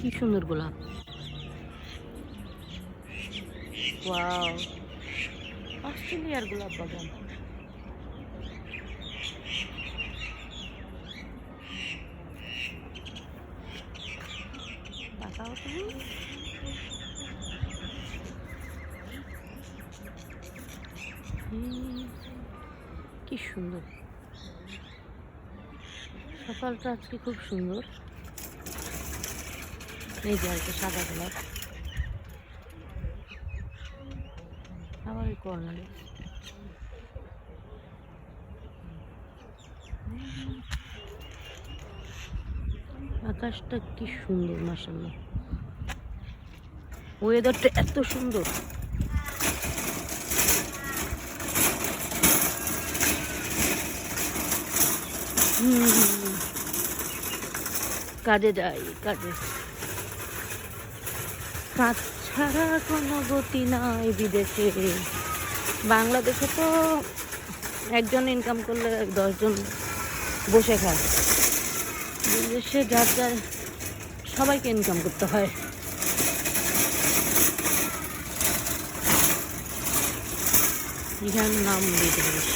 কি সুন্দর গোলাপ। ওয়াও, অস্ট্রেলিয়ার গোলাপ বাগান। তাকাও তুমি। কি সুন্দর, সকালটা আজকে খুব সুন্দর। এই যে একটা সাদা গোলাপ, আবার এই কর্নারে আকাশটা কি সুন্দর, মাশাআল্লাহ। ওয়েদারটা এত সুন্দর। কাজে যাই, কাজে। কাজ ছাড়া কোনো গতি নাই বিদেশে। বাংলাদেশে তো একজন ইনকাম করলে 10 জন বসে খায়। বিদেশে যার যার সবাইকে ইনকাম করতে হয়। এখানে নাম বিদেশ।